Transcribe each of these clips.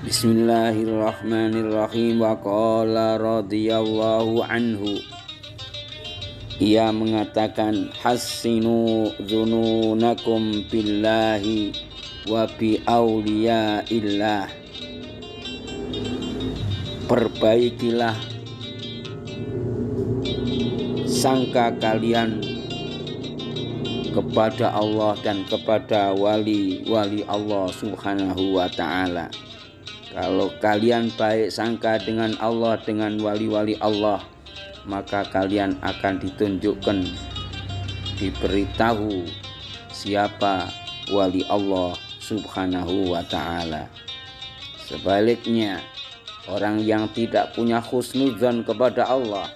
Bismillahirrahmanirrahim. Wa qala radhiyallahu anhu. Ia mengatakan, hassinu dzununakum billahi wa bi auliyaillah. Perbaikilah sangka kalian kepada Allah dan kepada wali-wali Allah subhanahu wa ta'ala. Kalau kalian baik sangka dengan Allah, dengan wali-wali Allah, maka kalian akan ditunjukkan, diberitahu siapa wali Allah subhanahu wa ta'ala. Sebaliknya, orang yang tidak punya husnudzon kepada Allah,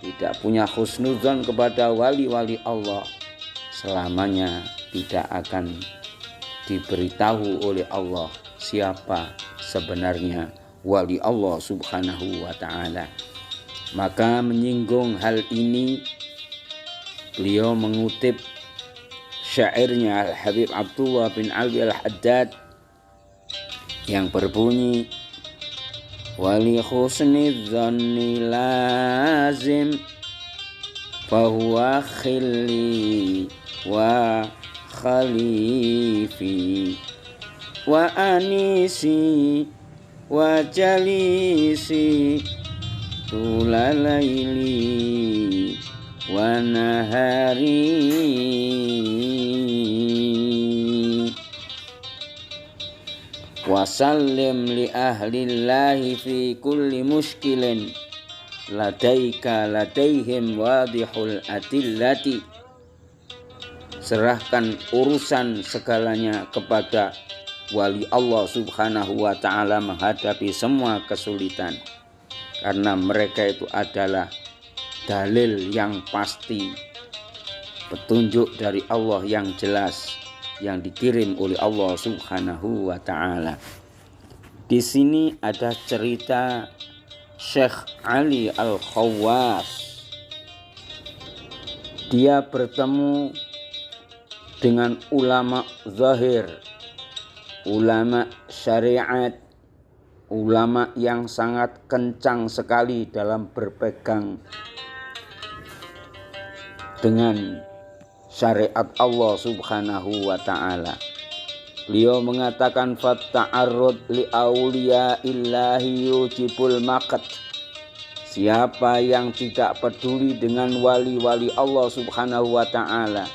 tidak punya husnudzon kepada wali-wali Allah, selamanya tidak akan diberitahu oleh Allah siapa sebenarnya wali Allah subhanahu wa ta'ala. Maka menyinggung hal ini, beliau mengutip syairnya Al-Habib Abdullah bin Alwi Al-Haddad yang berbunyi, wali husni dhanni lazim fahuwa khilli wa khalifi wa anisi wa jalisi tulalaili wa nahari. Wa sallim li ahlillahi fi kulli mushkilin ladaika ladaihim wadihul adillati. Serahkan urusan segalanya kepada wali Allah subhanahu wa ta'ala menghadapi semua kesulitan, karena mereka itu adalah dalil yang pasti, petunjuk dari Allah yang jelas yang dikirim oleh Allah subhanahu wa ta'ala. Di sini ada cerita Syekh Ali Al-Khawwas. Dia bertemu dengan ulama zahir, ulama syariat, ulama yang sangat kencang sekali dalam berpegang dengan syariat Allah subhanahu wa ta'ala. Beliau mengatakan, fatta'arrud li awliya illahi yujibul maqat. Siapa yang tidak peduli dengan wali-wali Allah subhanahu wa ta'ala,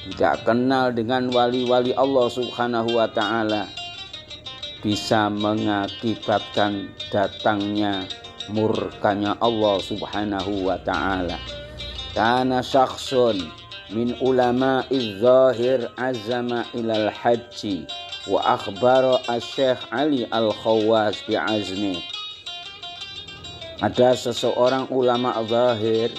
tidak kenal dengan wali-wali Allah subhanahu wa ta'ala, bisa mengakibatkan datangnya murkanya Allah subhanahu wa ta'ala. Kana syakhsun min ulama'iz zahir azama ilal haji wa akhbara asy-Syekh Ali Al-Khawwas bi'azmi. Ada seseorang ulama zahir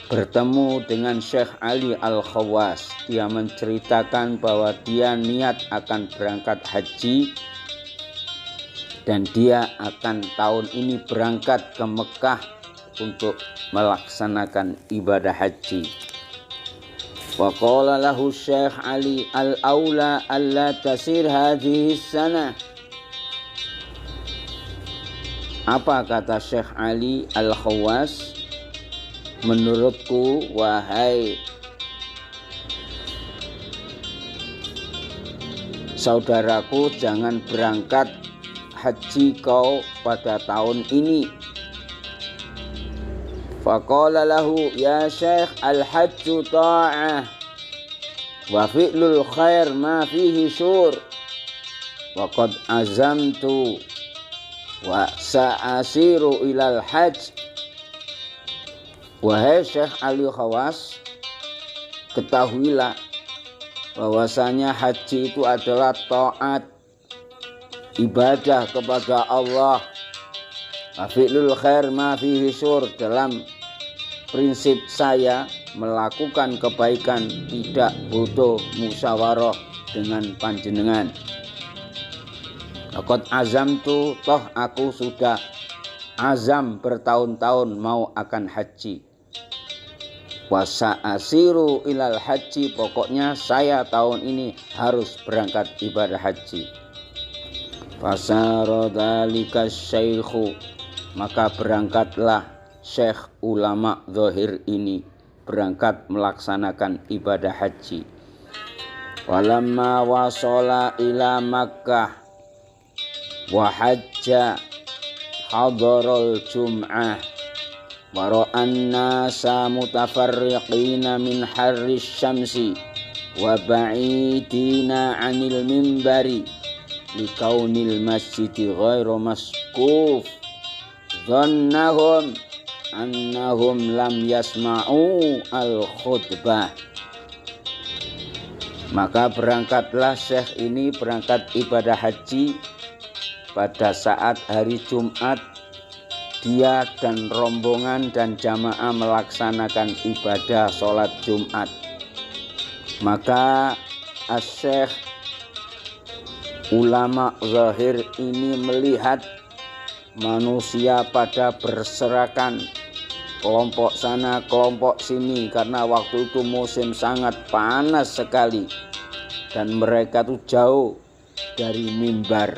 bertemu dengan Syekh Ali Al-Khawwas. Dia menceritakan bahwa dia niat akan berangkat haji dan dia akan tahun ini berangkat ke Mekah untuk melaksanakan ibadah haji. Wa qala lahu Syekh Ali al-aula alla tasir hadhihi sanah. Apa kata Syekh Ali Al-Khawwas? Menurutku, wahai saudaraku, jangan berangkat haji kau pada tahun ini. Faqala lahu, ya Syekh, al-hajju ta'ah wa fi'lul khair ma fihi syur wa qad azamtu wa sa'asiru ilal hajj. Wahai Syekh Ali Khawwas, ketahuilah bahwasanya haji itu adalah taat, ibadah kepada Allah. Fi'lul khair ma fihi syur, dalam prinsip saya melakukan kebaikan tidak butuh musyawarah dengan panjenengan. Laqad azamtu, toh aku sudah azam bertahun-tahun mau akan haji. Wasa asiru ilal haji, pokoknya saya tahun ini harus berangkat ibadah haji. Fasara dzalika syaikhu, maka berangkatlah syekh ulama zahir ini berangkat melaksanakan ibadah haji. Walamma wasala ila Makkah wa hajja hadarul jum'ah wa ra'an nasa mutafarriqina min harris syamsi wa ba'idina 'anil mimbari likaunil masjidi ghairu maskuf dhannahum annahum lam yasma'u al-khutbah. Maka berangkatlah syekh ini berangkat ibadah haji pada saat hari Jumat. Dia dan rombongan dan jamaah melaksanakan ibadah sholat Jumat. Maka as-syekh ulama zahir ini melihat manusia pada berserakan, kelompok sana kelompok sini, karena waktu itu musim sangat panas sekali dan mereka tuh jauh dari mimbar.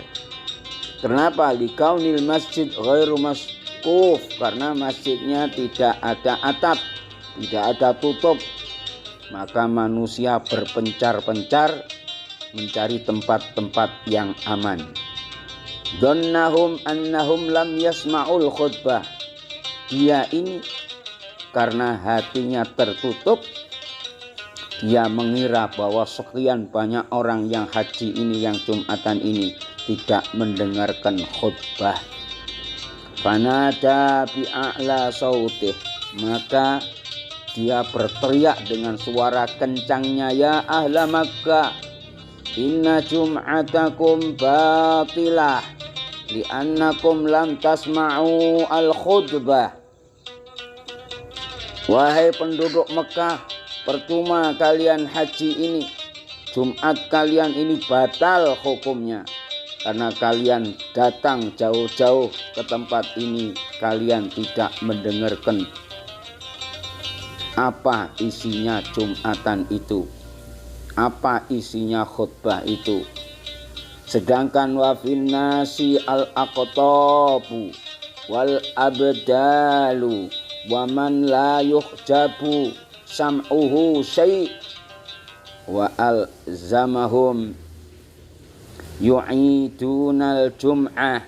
Kenapa? Likaunil masjid ghairu maskuf, karena masjidnya tidak ada atap, tidak ada tutup. Maka manusia berpencar-pencar mencari tempat-tempat yang aman. Dhannahum annahum lam yasma'ul khutbah. Dia ini karena hatinya tertutup, dia mengira bahwa sekian banyak orang yang haji ini, yang Jumatan ini tidak mendengarkan khutbah. Fanada bi'a'la sautih, maka dia berteriak dengan suara kencangnya, ya ahla Makkah, inna jum'atakum batilah li'annakum lam tasma'u al-khutbah. Wahai penduduk Mekah, percuma kalian haji ini, Jumat kalian ini batal hukumnya, karena kalian datang jauh-jauh ke tempat ini, kalian tidak mendengarkan apa isinya Jumatan itu, apa isinya khutbah itu. Sedangkan wa finnasi al-aqtabu wal abdalu wa man la yuhjabu sam'uhu syai' wa alzamahum yu'idunal jum'ah.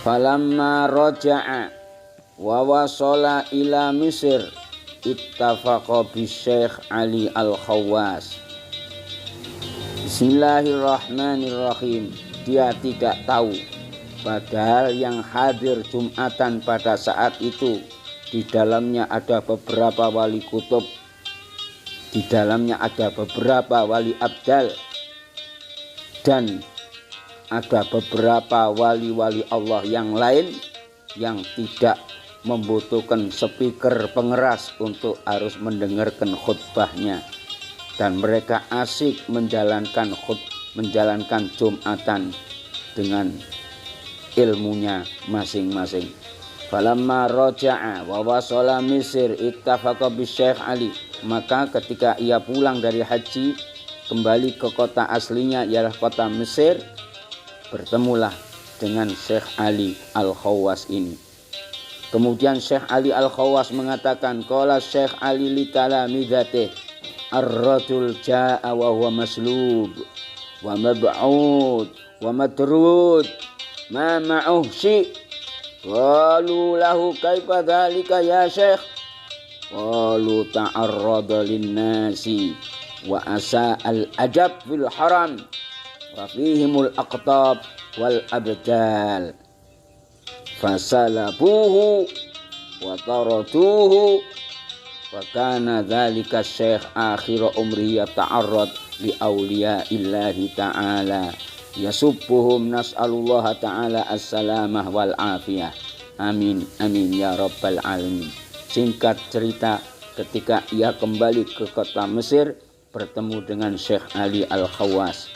Falamma raja'a wa wasala ila Misr ittafaqa bi Syekh Ali Al-Khawwas. Bismillahirrahmanirrahim. Dia tidak tahu, padahal yang hadir Jumatan pada saat itu di dalamnya ada beberapa wali kutub, di dalamnya ada beberapa wali abdal, dan ada beberapa wali-wali Allah yang lain yang tidak membutuhkan speaker pengeras untuk harus mendengarkan khutbahnya, dan mereka asik menjalankan Jumatan dengan ilmunya masing-masing. Falamma raja'a wa wasala Misr ittafaqa bi Syekh Ali, maka ketika ia pulang dari haji kembali ke kota aslinya ialah kota Mesir, bertemulah dengan Syekh Ali Al-Khawwas ini. Kemudian Syekh Ali Al-Khawwas mengatakan, qala Syekh Ali li talamidhatih, ar-rajul jaa'a wa huwa maslub wa mab'ud wa matrud ma ma'uh syi'. Qalu lahu kaifa dzalika ya Syekh? Qalu ta'arrada lin-nasi wa asa al-ajab fil haram wa fihimul aqtab wal abdal fasalabuhu wa taraduhu wa kana dzalika Syekh akhir umri yata'arrad li awliyaillahi ta'ala yasubbuhum, nas'alullaha ta'ala as-salamah wal afiyah. Amin amin ya rabbal alamin. Singkat cerita, ketika ia kembali ke kota Mesir bertemu dengan Syekh Ali Al-Khawwas.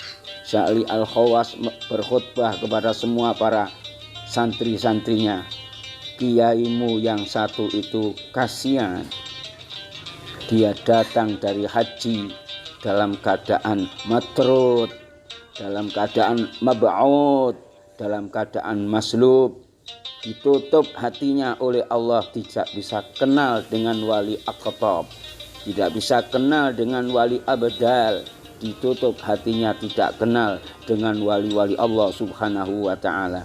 Syekh Ali Al-Khawwas berkhutbah kepada semua para santri-santrinya. Kiaimu yang satu itu kasihan, dia datang dari haji dalam keadaan matrud, dalam keadaan mab'ud, dalam keadaan maslub, ditutup hatinya oleh Allah, tidak bisa kenal dengan wali aqtab, tidak bisa kenal dengan wali abdal, ditutup hatinya tidak kenal dengan wali-wali Allah subhanahu wa ta'ala.